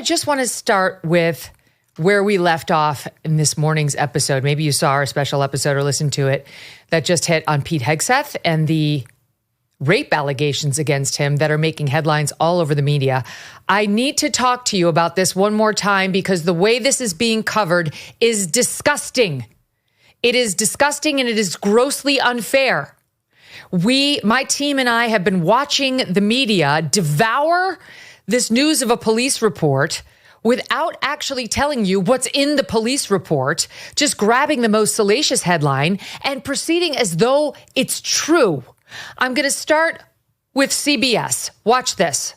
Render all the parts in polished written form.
I just want to start with where we left off in this morning's episode. Maybe you saw our special episode or listened to it that just hit on Pete Hegseth and the rape allegations against him that are making headlines all over the media. I need to talk to you about this one more time because the way this is being covered is disgusting. It is disgusting and it is grossly unfair. My team and I have been watching the media devour this news of a police report without actually telling you what's in the police report, just grabbing the most salacious headline and proceeding as though it's true. I'm going to start with CBS. Watch this.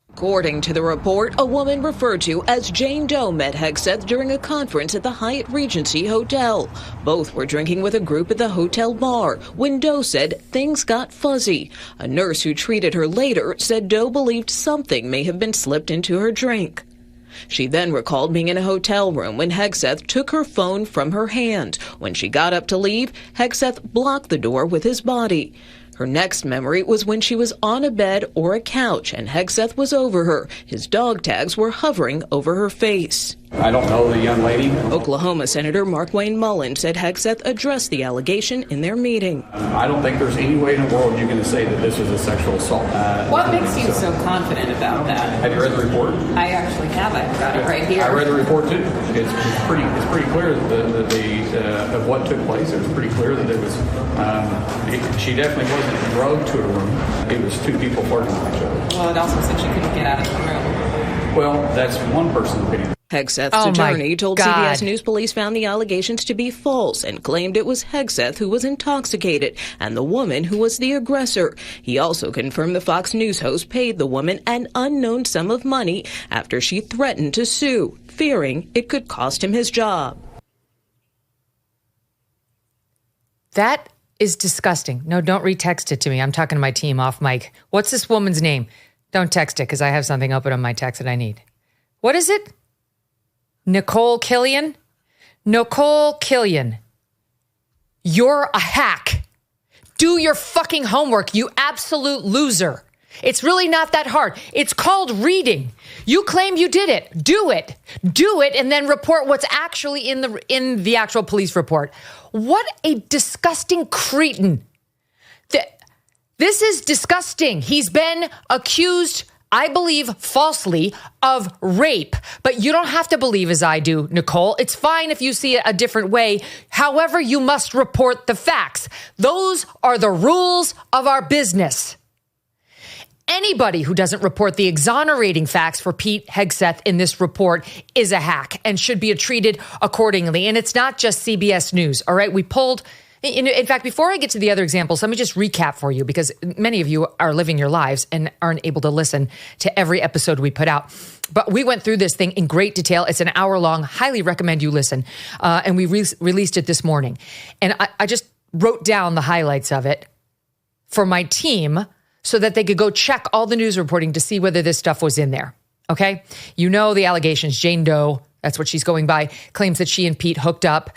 According to the report, a woman referred to as Jane Doe met Hegseth during a conference at the Hyatt Regency Hotel. Both were drinking with a group at the hotel bar when Doe said things got fuzzy. A nurse who treated her later said Doe believed something may have been slipped into her drink. She then recalled being in a hotel room when Hegseth took her phone from her hand. When she got up to leave, Hegseth blocked the door with his body. Her next memory was when she was on a bed or a couch and Hegseth was over her. His dog tags were hovering over her face. I don't know the young lady. Oklahoma Senator Mark Wayne Mullen said Hegseth addressed the allegation in their meeting. I don't think there's any way in the world you're going to say that this is a sexual assault. What makes you so confident about that? Have you read the report? I actually have. I've got it right here. I read the report too. It's pretty clear that of what took place. It was pretty clear that it was. She definitely wasn't drugged to a room. It was two people flirting with each other. Well, it also said she couldn't get out of the room. Well, that's one person's opinion. Hegseth's attorney told CBS News police found the allegations to be false and claimed it was Hegseth who was intoxicated and the woman who was the aggressor. He also confirmed the Fox News host paid the woman an unknown sum of money after she threatened to sue, fearing it could cost him his job. That is disgusting. No, don't retext it to me. I'm talking to my team off mic. What's this woman's name? Don't text it because I have something open on my text that I need. What is it? Nicole Killian? Nicole Killian. You're a hack. Do your fucking homework, you absolute loser. It's really not that hard. It's called reading. You claim you did it. Do it. Do it and then report what's actually in the actual police report. What a disgusting cretin. This is disgusting. He's been accused, I believe, falsely of rape. But you don't have to believe as I do, Nicole. It's fine if you see it a different way. However, you must report the facts. Those are the rules of our business. Anybody who doesn't report the exonerating facts for Pete Hegseth in this report is a hack and should be treated accordingly. And it's not just CBS News, all right? We pulled... In fact, before I get to the other examples, let me just recap for you because many of you are living your lives and aren't able to listen to every episode we put out. But we went through this thing in great detail. It's an hour long. Highly recommend you listen. And we released it this morning. And I just wrote down the highlights of it for my team so that they could go check all the news reporting to see whether this stuff was in there. Okay? You know the allegations. Jane Doe, that's what she's going by, claims that she and Pete hooked up.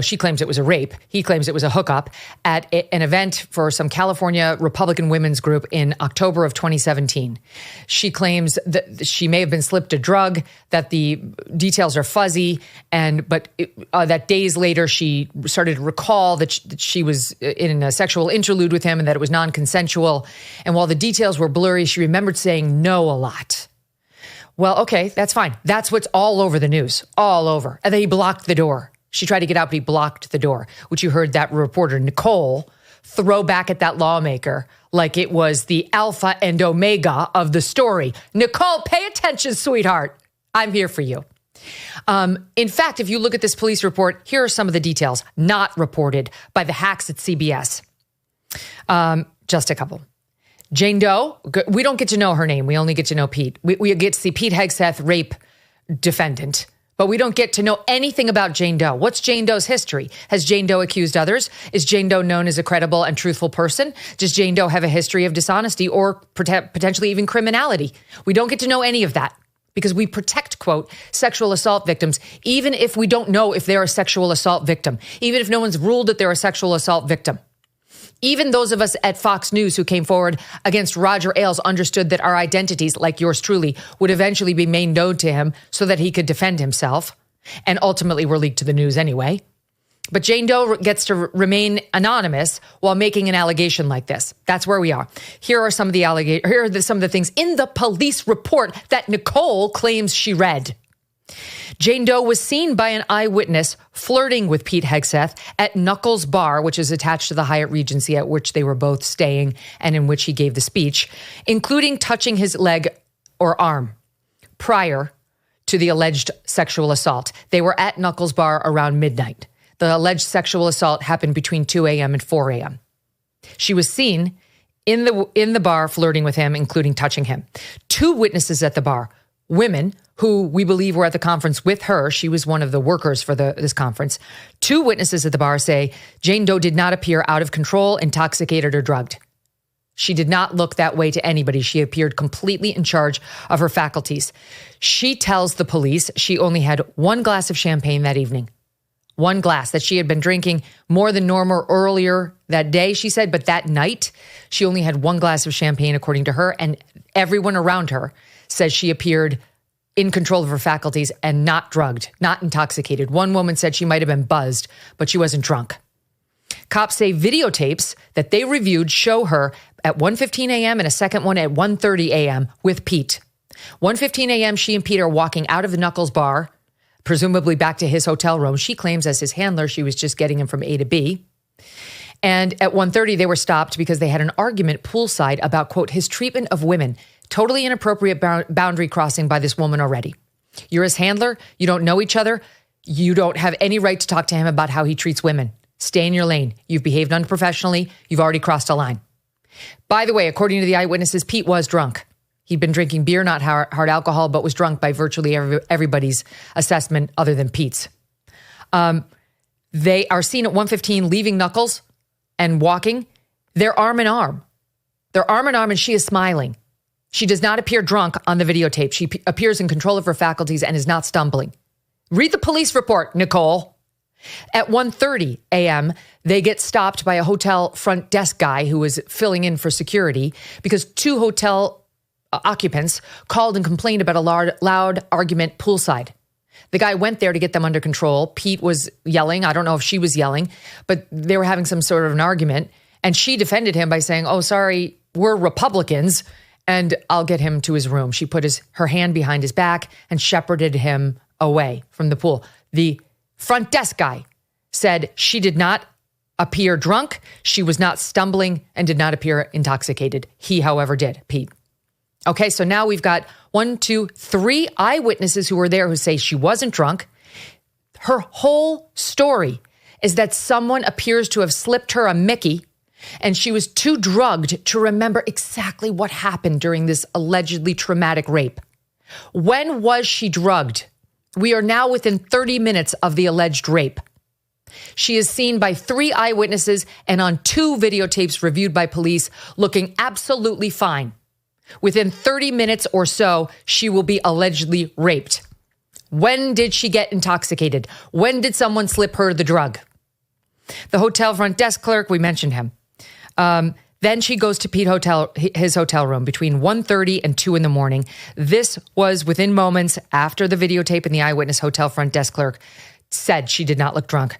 She claims it was a rape. He claims it was a hookup at an event for some California Republican women's group in October of 2017. She claims that she may have been slipped a drug, that the details are fuzzy, but that days later she started to recall that she was in a sexual interlude with him and that it was non-consensual. And while the details were blurry, she remembered saying no a lot. Well, okay, that's fine. That's what's all over the news, all over. And then he blocked the door. She tried to get out, but he blocked the door, which you heard that reporter, Nicole, throw back at that lawmaker like it was the alpha and omega of the story. Nicole, pay attention, sweetheart. I'm here for you. In fact, if you look at this police report, here are some of the details not reported by the hacks at CBS. Just a couple. Jane Doe, we don't get to know her name. We only get to know Pete. We get to see Pete Hegseth, rape defendant, but we don't get to know anything about Jane Doe. What's Jane Doe's history? Has Jane Doe accused others? Is Jane Doe known as a credible and truthful person? Does Jane Doe have a history of dishonesty or potentially even criminality? We don't get to know any of that because we protect, quote, sexual assault victims, even if we don't know if they're a sexual assault victim, even if no one's ruled that they're a sexual assault victim. Even those of us at Fox News who came forward against Roger Ailes understood that our identities, like yours truly, would eventually be made known to him so that he could defend himself, and ultimately were leaked to the news anyway. But Jane Doe gets to remain anonymous while making an allegation like this. That's where we are. Here are some of the things in the police report that Nicole claims she read. Jane Doe was seen by an eyewitness flirting with Pete Hegseth at Knuckles Bar, which is attached to the Hyatt Regency at which they were both staying and in which he gave the speech, including touching his leg or arm prior to the alleged sexual assault. They were at Knuckles Bar around midnight. The alleged sexual assault happened between 2 a.m. and 4 a.m. She was seen in the bar flirting with him, including touching him. 2 witnesses at the bar, women who we believe were at the conference with her. She was one of the workers for this conference. 2 witnesses at the bar say Jane Doe did not appear out of control, intoxicated, or drugged. She did not look that way to anybody. She appeared completely in charge of her faculties. She tells the police she only had 1 glass of champagne that evening. 1 glass, that she had been drinking more than normal earlier that day, she said, but that night she only had 1 glass of champagne, according to her, and everyone around her says she appeared in control of her faculties and not drugged, not intoxicated. One woman said she might have been buzzed, but she wasn't drunk. Cops say videotapes that they reviewed show her at 1:15 a.m. and a second one at 1:30 a.m. with Pete. 1:15 a.m., she and Pete are walking out of the Knuckles Bar, presumably back to his hotel room. She claims as his handler, she was just getting him from A to B. And at 1:30, they were stopped because they had an argument poolside about, quote, his treatment of women. Totally inappropriate boundary crossing by this woman already. You're his handler. You don't know each other. You don't have any right to talk to him about how he treats women. Stay in your lane. You've behaved unprofessionally. You've already crossed a line. By the way, according to the eyewitnesses, Pete was drunk. He'd been drinking beer, not hard alcohol, but was drunk by virtually everybody's assessment other than Pete's. They are seen at 1:15 leaving Knuckles and walking. They're arm in arm. They're arm in arm, and she is smiling. She does not appear drunk on the videotape. She appears in control of her faculties and is not stumbling. Read the police report, Nicole. At 1:30 a.m., they get stopped by a hotel front desk guy who was filling in for security because 2 hotel occupants called and complained about a loud argument poolside. The guy went there to get them under control. Pete was yelling. I don't know if she was yelling, but they were having some sort of an argument. And she defended him by saying, oh, sorry, we're Republicans, and I'll get him to his room. She put her hand behind his back and shepherded him away from the pool. The front desk guy said she did not appear drunk. She was not stumbling and did not appear intoxicated. He, however, did, Pete. Okay, so now we've got 1, 2, 3 eyewitnesses who were there who say she wasn't drunk. Her whole story is that someone appears to have slipped her a Mickey and she was too drugged to remember exactly what happened during this allegedly traumatic rape. When was she drugged? We are now within 30 minutes of the alleged rape. She is seen by 3 eyewitnesses and on 2 videotapes reviewed by police looking absolutely fine. Within 30 minutes or so, she will be allegedly raped. When did she get intoxicated? When did someone slip her the drug? The hotel front desk clerk, we mentioned him. Then she goes to his hotel room between 1:30 and 2 in the morning. This was within moments after the videotape, and the eyewitness hotel front desk clerk said she did not look drunk.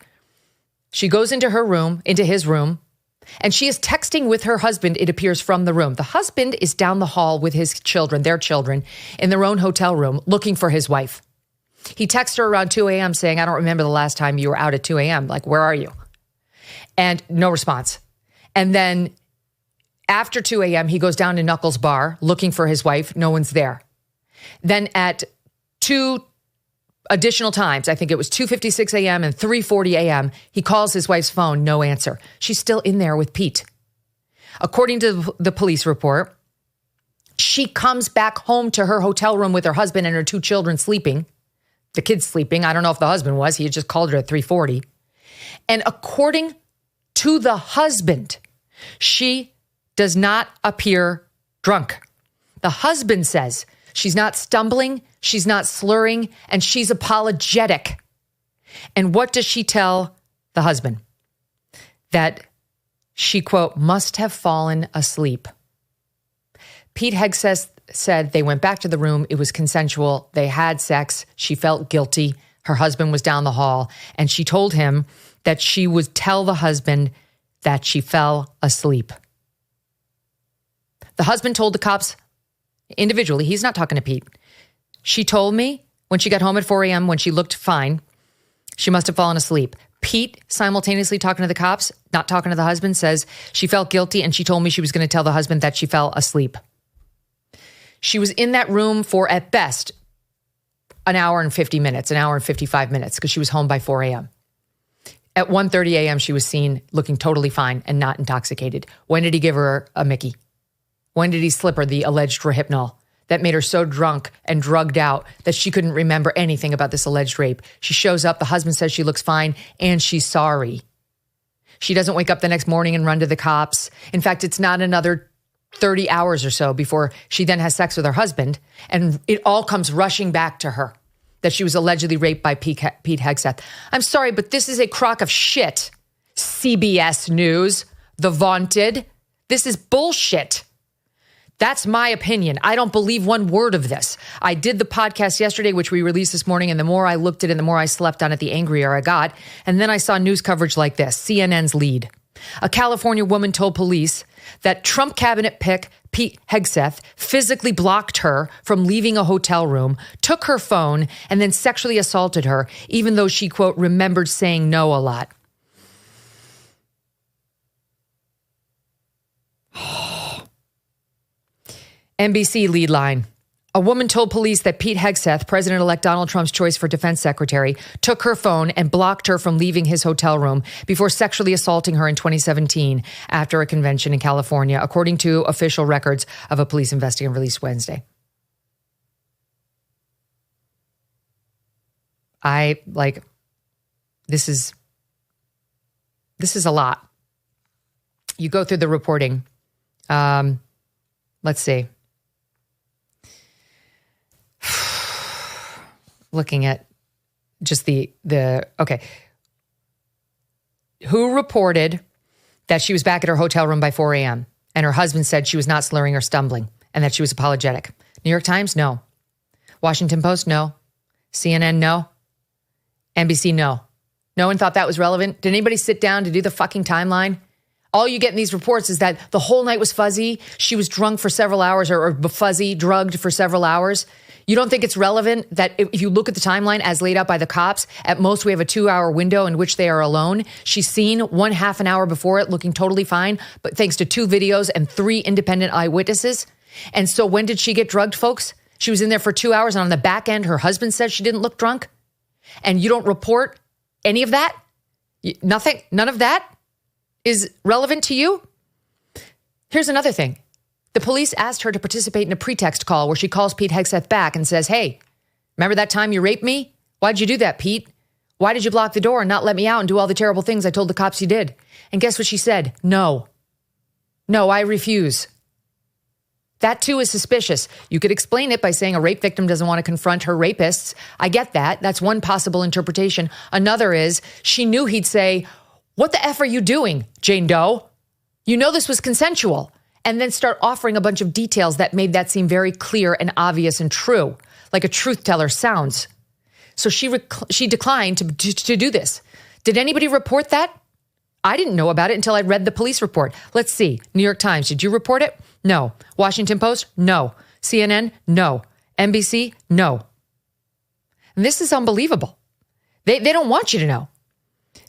She goes into his room, and she is texting with her husband, it appears, from the room. The husband is down the hall with his children, their children, in their own hotel room, looking for his wife. He texts her around 2 a.m. saying, I don't remember the last time you were out at 2 a.m. Like, where are you? And no response. And then after 2 a.m., he goes down to Knuckles Bar looking for his wife. No one's there. Then at 2 additional times, I think it was 2:56 a.m. and 3:40 a.m., he calls his wife's phone, no answer. She's still in there with Pete. According to the police report, she comes back home to her hotel room with her husband and her 2 children sleeping. The kids sleeping. I don't know if the husband was. He had just called her at 3:40. And according to the husband, she does not appear drunk. The husband says she's not stumbling, she's not slurring, and she's apologetic. And what does she tell the husband? That she, quote, must have fallen asleep. Pete Hegseth said they went back to the room. It was consensual. They had sex. She felt guilty. Her husband was down the hall, and she told him that she would tell the husband that she fell asleep. The husband told the cops individually, he's not talking to Pete. She told me when she got home at 4 a.m. when she looked fine, she must have fallen asleep. Pete, simultaneously talking to the cops, not talking to the husband, says she felt guilty and she told me she was going to tell the husband that she fell asleep. She was in that room for, at best, an hour and 50 minutes, an hour and 55 minutes, because she was home by 4 a.m. At 1:30 a.m., she was seen looking totally fine and not intoxicated. When did he give her a Mickey? When did he slip her the alleged Rohypnol that made her so drunk and drugged out that she couldn't remember anything about this alleged rape? She shows up, the husband says she looks fine, and she's sorry. She doesn't wake up the next morning and run to the cops. In fact, it's not another 30 hours or so before she then has sex with her husband, and it all comes rushing back to her that she was allegedly raped by Pete Hegseth. I'm sorry, but this is a crock of shit. CBS News, the vaunted. This is bullshit. That's my opinion. I don't believe one word of this. I did the podcast yesterday, which we released this morning, and the more I looked at it and the more I slept on it, the angrier I got. And then I saw news coverage like this, CNN's lead. A California woman told police that Trump cabinet pick Pete Hegseth physically blocked her from leaving a hotel room, took her phone, and then sexually assaulted her, even though she, quote, remembered saying no a lot. NBC lead line. A woman told police that Pete Hegseth, President-elect Donald Trump's choice for defense secretary, took her phone and blocked her from leaving his hotel room before sexually assaulting her in 2017 after a convention in California, according to official records of a police investigation released Wednesday. This is a lot. You go through the reporting. Let's see. Looking at just okay. Who reported that she was back at her hotel room by 4 a.m. and her husband said she was not slurring or stumbling and that she was apologetic? New York Times? No. Washington Post? No. CNN? No. NBC? No. No one thought that was relevant? Did anybody sit down to do the fucking timeline? All you get in these reports is that the whole night was fuzzy. She was drunk for several hours or fuzzy, drugged for several hours. You don't think it's relevant that if you look at the timeline as laid out by the cops, at most we have a 2-hour window in which they are alone. She's seen 1/2 an hour before it looking totally fine, but thanks to 2 videos and 3 independent eyewitnesses. And so when did she get drugged, folks? She was in there for 2 hours, and on the back end, her husband says she didn't look drunk. And you don't report any of that? Nothing? None of that is relevant to you? Here's another thing. The police asked her to participate in a pretext call where she calls Pete Hegseth back and says, hey, remember that time you raped me? Why'd you do that, Pete? Why did you block the door and not let me out and do all the terrible things I told the cops you did? And guess what she said? No. No, I refuse. That too is suspicious. You could explain it by saying a rape victim doesn't want to confront her rapists. I get that. That's one possible interpretation. Another is she knew he'd say, what the F are you doing, Jane Doe? You know this was consensual. And then start offering a bunch of details that made that seem very clear and obvious and true, like a truth teller sounds. So she declined to do this. Did anybody report that? I didn't know about it until I read the police report. Let's see. New York Times, did you report it? No. Washington Post? No. CNN? No. NBC? No. And this is unbelievable. They don't want you to know.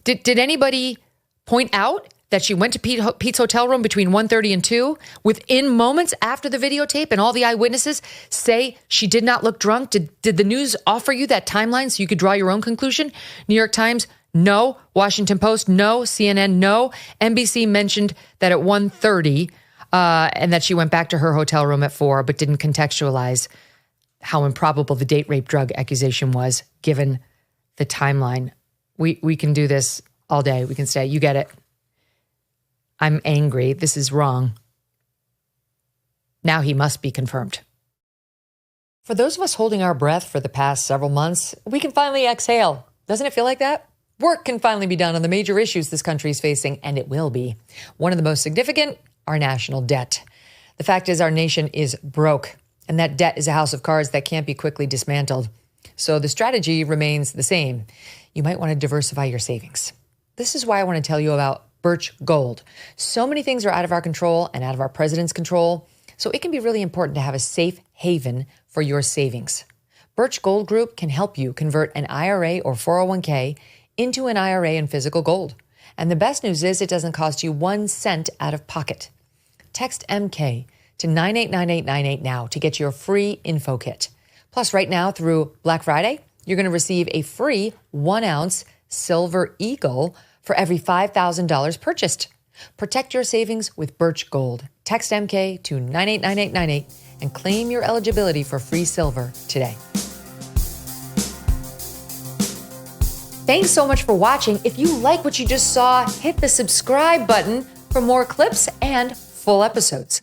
Did anybody point out that she went to Pete's hotel room between 1:30 and 2 within moments after the videotape and all the eyewitnesses say she did not look drunk? Did the news offer you that timeline so you could draw your own conclusion? New York Times, no. Washington Post, no. CNN, no. NBC mentioned that at 1:30 and that she went back to her hotel room at 4, but didn't contextualize how improbable the date rape drug accusation was given the timeline. We can do this all day. We can say, you get it. I'm angry. This is wrong. Now he must be confirmed. For those of us holding our breath for the past several months, we can finally exhale. Doesn't it feel like that? Work can finally be done on the major issues this country is facing, and it will be. One of the most significant, our national debt. The fact is our nation is broke, and that debt is a house of cards that can't be quickly dismantled. So the strategy remains the same. You might want to diversify your savings. This is why I want to tell you about Birch Gold. So many things are out of our control and out of our president's control, so it can be really important to have a safe haven for your savings. Birch Gold Group can help you convert an IRA or 401k into an IRA in physical gold. And the best news is it doesn't cost you 1 cent out of pocket. Text MK to 989898 now to get your free info kit. Plus, right now through Black Friday, you're going to receive a free 1-ounce silver eagle for every $5,000 purchased. Protect your savings with Birch Gold. Text MK to 989898 and claim your eligibility for free silver today. Thanks so much for watching. If you like what you just saw, hit the subscribe button for more clips and full episodes.